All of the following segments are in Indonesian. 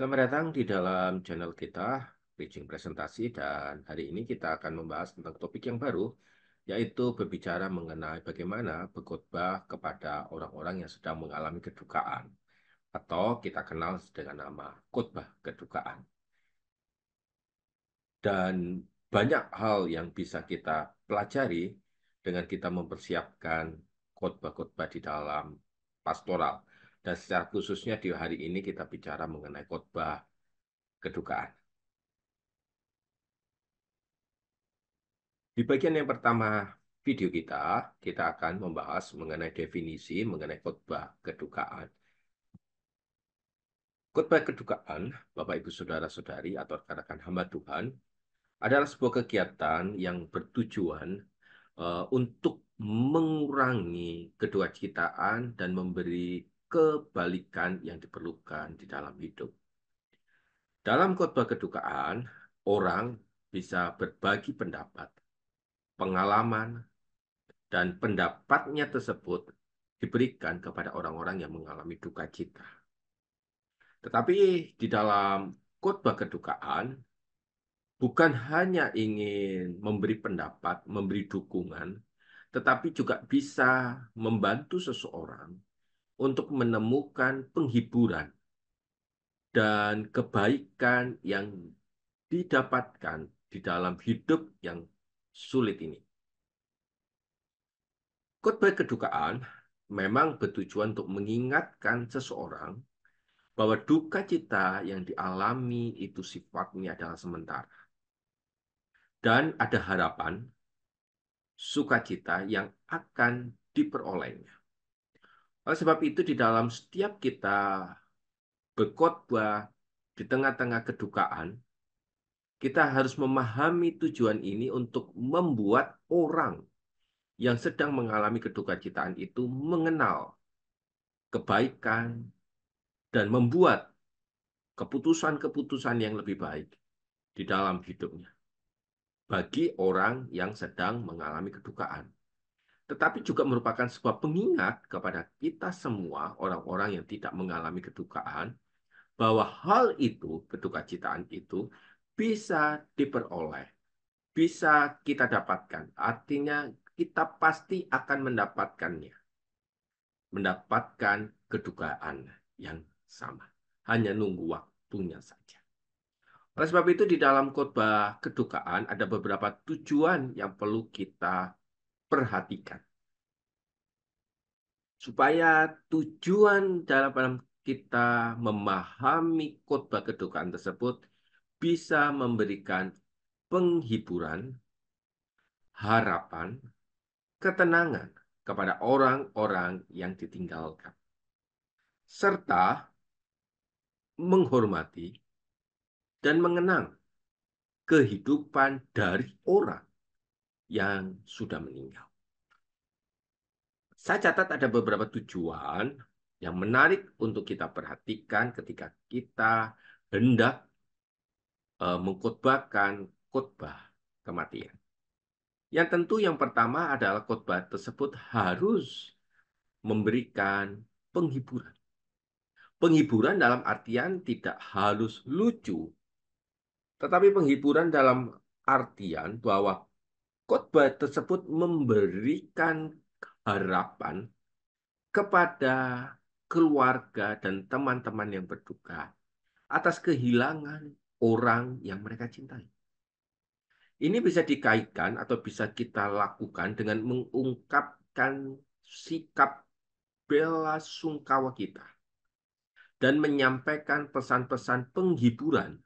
Selamat datang di dalam channel kita, Bridging Presentasi, dan hari ini kita akan membahas tentang topik yang baru, yaitu berbicara mengenai bagaimana berkhotbah kepada orang-orang yang sedang mengalami kedukaan, atau kita kenal dengan nama khotbah kedukaan. Dan banyak hal yang bisa kita pelajari dengan kita mempersiapkan khotbah-khotbah di dalam pastoral. Dan secara khususnya di hari ini kita bicara mengenai khotbah kedukaan. Di bagian yang pertama video kita, kita akan membahas mengenai definisi mengenai khotbah kedukaan. Khotbah kedukaan, Bapak Ibu Saudara-saudari atau rekan-rekan hamba Tuhan, adalah sebuah kegiatan yang bertujuan untuk mengurangi kedua citaan dan memberi kebalikan yang diperlukan di dalam hidup. Dalam khotbah kedukaan, orang bisa berbagi pendapat, pengalaman, dan pendapatnya tersebut diberikan kepada orang-orang yang mengalami duka cita. Tetapi di dalam khotbah kedukaan, bukan hanya ingin memberi pendapat, memberi dukungan, tetapi juga bisa membantu seseorang untuk menemukan penghiburan dan kebaikan yang didapatkan di dalam hidup yang sulit ini. Khotbah kedukaan memang bertujuan untuk mengingatkan seseorang bahwa duka cita yang dialami itu sifatnya adalah sementara. Dan ada harapan, sukacita yang akan diperolehnya. Oleh sebab itu di dalam setiap kita berkhotbah di tengah-tengah kedukaan, kita harus memahami tujuan ini untuk membuat orang yang sedang mengalami kedukacitaan itu mengenal kebaikan dan membuat keputusan-keputusan yang lebih baik di dalam hidupnya bagi orang yang sedang mengalami kedukaan. Tetapi juga merupakan sebuah pengingat kepada kita semua, orang-orang yang tidak mengalami kedukaan, bahwa hal itu, kedukacitaan itu, bisa diperoleh, bisa kita dapatkan. Artinya kita pasti akan mendapatkannya, mendapatkan kedukaan yang sama. Hanya nunggu waktunya saja. Oleh sebab itu di dalam khotbah kedukaan ada beberapa tujuan yang perlu kita perhatikan. Supaya tujuan dalam kita memahami khotbah kedukaan tersebut bisa memberikan penghiburan, harapan, ketenangan kepada orang-orang yang ditinggalkan. Serta menghormati dan mengenang kehidupan dari orang yang sudah meninggal. Saya catat ada beberapa tujuan yang menarik untuk kita perhatikan ketika kita hendak mengkhotbahkan khotbah kematian. Yang tentu yang pertama adalah khotbah tersebut harus memberikan penghiburan. Penghiburan dalam artian tidak harus lucu, tetapi penghiburan dalam artian bahwa khotbah tersebut memberikan harapan kepada keluarga dan teman-teman yang berduka atas kehilangan orang yang mereka cintai. Ini bisa dikaitkan atau bisa kita lakukan dengan mengungkapkan sikap bela sungkawa kita dan menyampaikan pesan-pesan penghiburan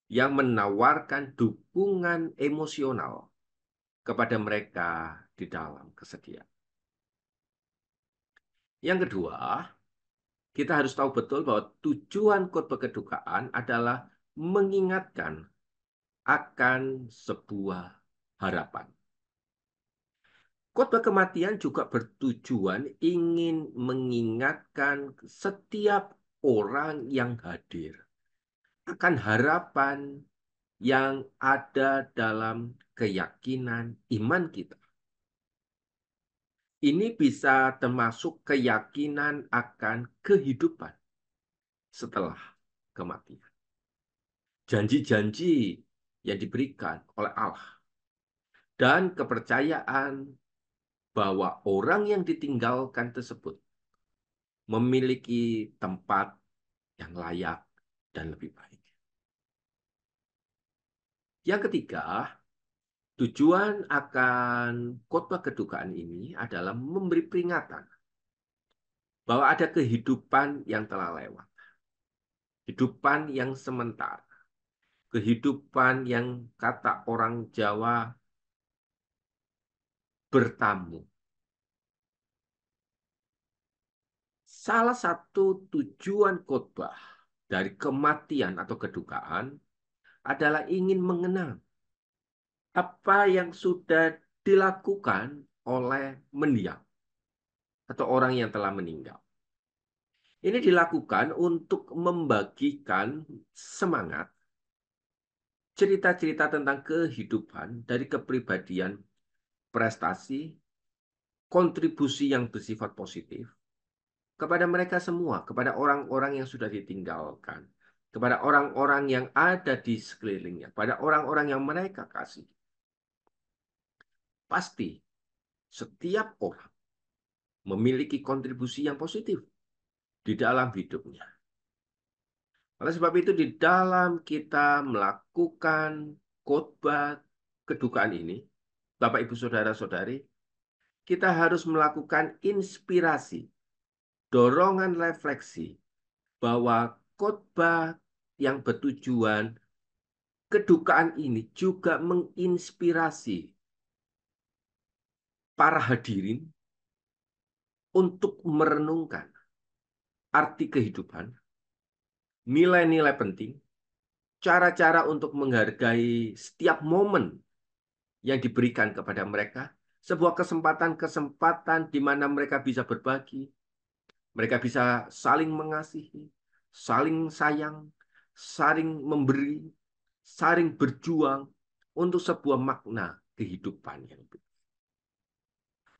yang menawarkan dukungan emosional kepada mereka di dalam kesedihan. Yang kedua, kita harus tahu betul bahwa tujuan khotbah kedukaan adalah mengingatkan akan sebuah harapan. Khotbah kematian juga bertujuan ingin mengingatkan setiap orang yang hadir akan harapan yang ada dalam keyakinan iman kita. Ini bisa termasuk keyakinan akan kehidupan setelah. kematian. Janji-janji yang diberikan oleh Allah dan kepercayaan bahwa orang yang ditinggalkan tersebut memiliki tempat yang layak dan lebih baik. Yang ketiga, tujuan akan khotbah kedukaan ini adalah memberi peringatan bahwa ada kehidupan yang telah lewat, kehidupan yang sementara, kehidupan yang kata orang Jawa bertamu. Salah satu tujuan khotbah dari kematian atau kedukaan adalah ingin mengenal apa yang sudah dilakukan oleh mendiang atau orang yang telah meninggal. Ini dilakukan untuk membagikan semangat, cerita-cerita tentang kehidupan dari kepribadian, prestasi, kontribusi yang bersifat positif kepada mereka semua, kepada orang-orang yang sudah ditinggalkan, kepada orang-orang yang ada di sekelilingnya, pada orang-orang yang mereka kasih. Pasti setiap orang memiliki kontribusi yang positif di dalam hidupnya. Oleh sebab itu, di dalam kita melakukan khotbah kedukaan ini, Bapak, Ibu, Saudara-saudari, kita harus melakukan inspirasi, dorongan refleksi, bahwa khotbah yang bertujuan kedukaan ini juga menginspirasi para hadirin untuk merenungkan arti kehidupan, nilai-nilai penting, cara-cara untuk menghargai setiap momen yang diberikan kepada mereka, sebuah kesempatan-kesempatan di mana mereka bisa berbagi, mereka bisa saling mengasihi, saling sayang, saling memberi, saling berjuang untuk sebuah makna kehidupan yang baik.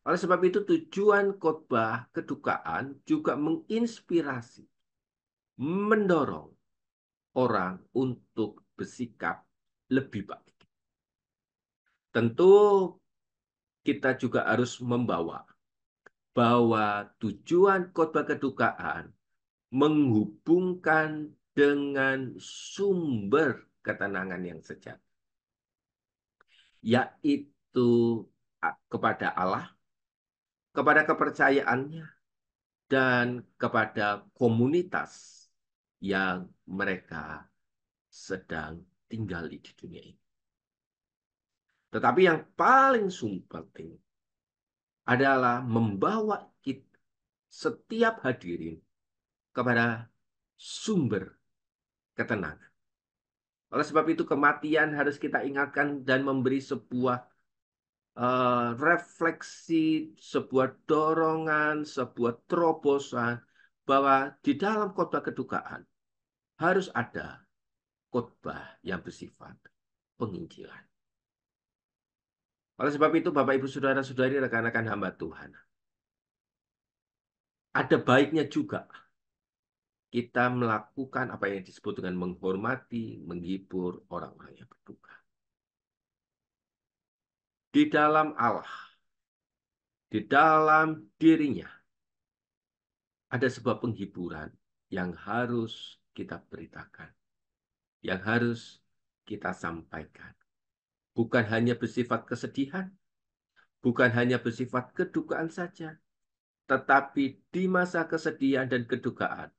Oleh sebab itu, tujuan khotbah kedukaan juga menginspirasi, mendorong orang untuk bersikap lebih baik. Tentu kita juga harus membawa bahwa tujuan khotbah kedukaan menghubungkan dengan sumber ketenangan yang sejati, yaitu kepada Allah, kepada kepercayaannya, dan kepada komunitas yang mereka sedang tinggal di dunia ini. Tetapi yang paling penting adalah membawa kita, setiap hadirin, kepada sumber ketenangan. Oleh sebab itu, kematian harus kita ingatkan dan memberi sebuah refleksi, sebuah dorongan, sebuah terobosan bahwa di dalam khotbah kedukaan harus ada khotbah yang bersifat penginjilan. Oleh sebab itu, Bapak, Ibu, Saudara-saudari, rekan-rekan hamba Tuhan, ada baiknya juga kita melakukan apa yang disebut dengan menghormati, menghibur orang-orang yang berduka. Di dalam Allah, di dalam dirinya, ada sebuah penghiburan yang harus kita beritakan, yang harus kita sampaikan. Bukan hanya bersifat kesedihan, bukan hanya bersifat kedukaan saja, tetapi di masa kesedihan dan kedukaan,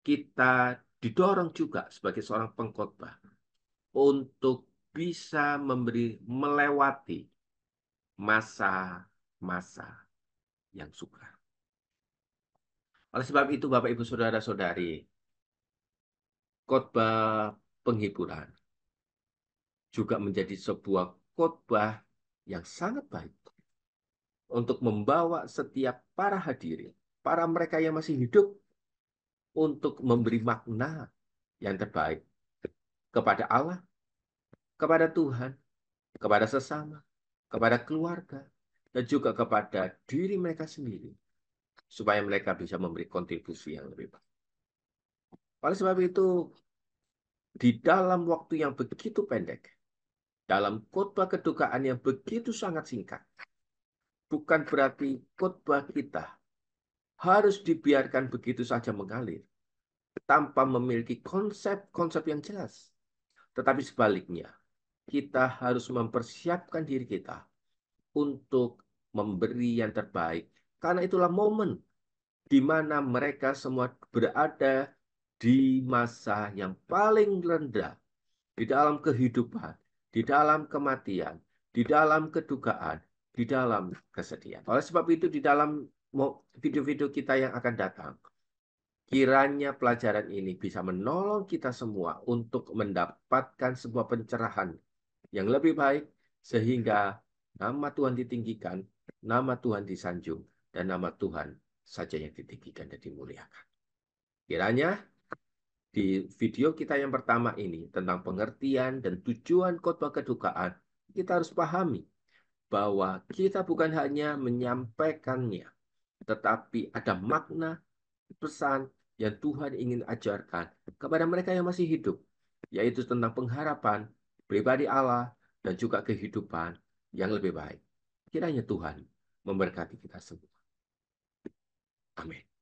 kita didorong juga sebagai seorang pengkhotbah untuk bisa melewati masa-masa yang sukar. Oleh sebab itu, Bapak, Ibu, Saudara-saudari, khotbah penghiburan juga menjadi sebuah khotbah yang sangat baik untuk membawa setiap para hadirin, para mereka yang masih hidup, untuk memberi makna yang terbaik kepada Allah, kepada Tuhan, kepada sesama, kepada keluarga, dan juga kepada diri mereka sendiri, supaya mereka bisa memberi kontribusi yang lebih baik. Oleh sebab itu, di dalam waktu yang begitu pendek, dalam khotbah kedukaan yang begitu sangat singkat, bukan berarti khotbah kita harus dibiarkan begitu saja mengalir tanpa memiliki konsep-konsep yang jelas. Tetapi sebaliknya, kita harus mempersiapkan diri kita untuk memberi yang terbaik. Karena itulah momen di mana mereka semua berada di masa yang paling rendah, di dalam kehidupan, di dalam kematian, di dalam kedukaan, di dalam kesedihan. Oleh sebab itu, di dalam video-video kita yang akan datang, kiranya pelajaran ini bisa menolong kita semua untuk mendapatkan sebuah pencerahan yang lebih baik, sehingga nama Tuhan ditinggikan, nama Tuhan disanjung, dan nama Tuhan saja yang ditinggikan dan dimuliakan. Kiranya di video kita yang pertama ini tentang pengertian dan tujuan khotbah kedukaan, kita harus pahami bahwa kita bukan hanya menyampaikannya, tetapi ada makna pesan yang Tuhan ingin ajarkan kepada mereka yang masih hidup, yaitu tentang pengharapan, pribadi Allah, dan juga kehidupan yang lebih baik. Kiranya Tuhan memberkati kita semua. Amin.